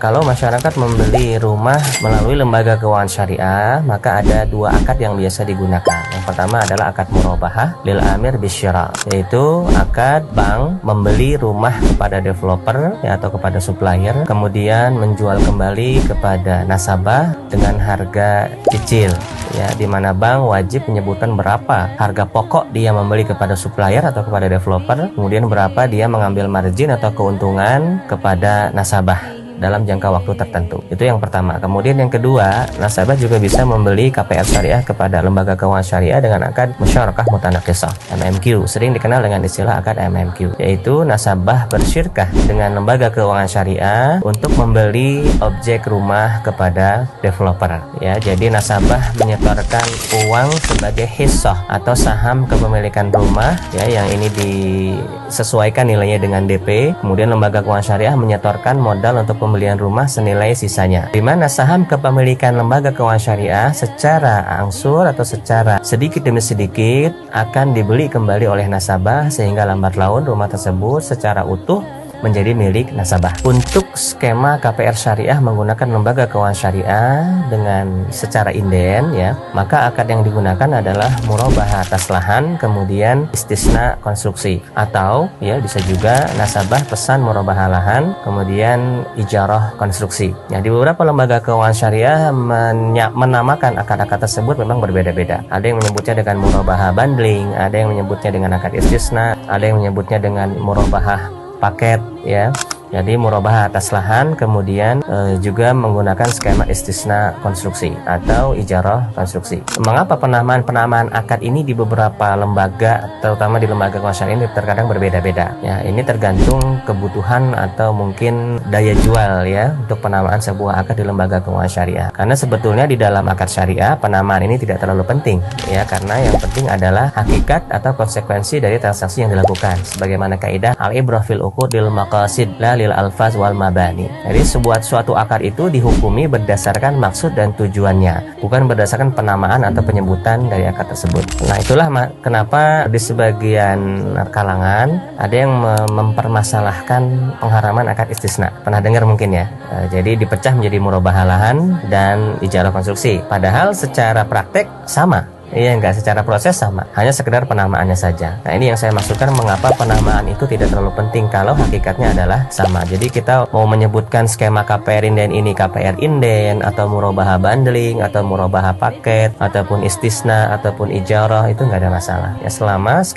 kalau masyarakat membeli rumah melalui lembaga keuangan syariah, maka ada dua akad yang biasa digunakan. Yang pertama adalah akad murabahah lil amir bisyira, yaitu akad bank membeli rumah kepada developer ya, atau kepada supplier, kemudian menjual kembali kepada nasabah dengan harga cicil ya, di mana bank wajib menyebutkan berapa harga pokok dia membeli kepada supplier atau kepada developer, kemudian berapa dia mengambil margin atau keuntungan kepada nasabah dalam jangka waktu tertentu. Itu yang pertama. Kemudian yang kedua, nasabah juga bisa membeli KPR syariah kepada lembaga keuangan syariah dengan akad musyarakah mutanaqisah, MMQ, sering dikenal dengan istilah akad MMQ, yaitu nasabah bersyirkah dengan lembaga keuangan syariah untuk membeli objek rumah kepada developer ya. Jadi nasabah menyetorkan uang sebagai hissah atau saham kepemilikan rumah ya, yang ini disesuaikan nilainya dengan DP. Kemudian lembaga keuangan syariah menyetorkan modal untuk pembelian rumah senilai sisanya, di mana saham kepemilikan lembaga keuangan syariah secara angsur atau secara sedikit demi sedikit akan dibeli kembali oleh nasabah, sehingga lambat laun rumah tersebut secara utuh menjadi milik nasabah. Untuk skema KPR syariah menggunakan lembaga keuangan syariah dengan secara inden ya, maka akad yang digunakan adalah murabahah atas lahan, kemudian istisna konstruksi, atau ya bisa juga nasabah pesan murabahah lahan kemudian ijarah konstruksi. Ya, di beberapa lembaga keuangan syariah menamakan akad-akad tersebut memang berbeda-beda. Ada yang menyebutnya dengan murabahah bundling, ada yang menyebutnya dengan akad istisna, ada yang menyebutnya dengan murabahah paket ya. Jadi murabahah atas lahan, kemudian juga menggunakan skema istisna konstruksi atau ijarah konstruksi. Mengapa penamaan akad ini di beberapa lembaga, terutama di lembaga keuangan syariah ini terkadang berbeda-beda ya. Ini tergantung kebutuhan atau mungkin daya jual ya untuk penamaan sebuah akad di lembaga keuangan syariah. Karena sebetulnya di dalam akad syariah penamaan ini tidak terlalu penting ya, karena yang penting adalah hakikat atau konsekuensi dari transaksi yang dilakukan. Sebagaimana kaidah al-ibrah fil uqudil maqasid la lil alfaz wal mabani. Jadi suatu akad itu dihukumi berdasarkan maksud dan tujuannya, bukan berdasarkan penamaan atau penyebutan dari akad tersebut. Nah, itulah kenapa di sebagian kalangan ada yang mempermasalahkan pengharaman akad istisna. Pernah dengar mungkin ya. Jadi dipecah menjadi murabahah lahan dan ijarah konstruksi. Padahal secara praktek sama. Iya, enggak, secara proses sama, hanya sekedar penamaannya saja. Nah, ini yang saya maksudkan mengapa penamaan itu tidak terlalu penting kalau hakikatnya adalah sama. Jadi kita mau menyebutkan skema KPR inden ini KPR inden, atau murabahah bundling, atau murabahah paket, ataupun istisna, ataupun ijarah, itu enggak ada masalah ya, selama skema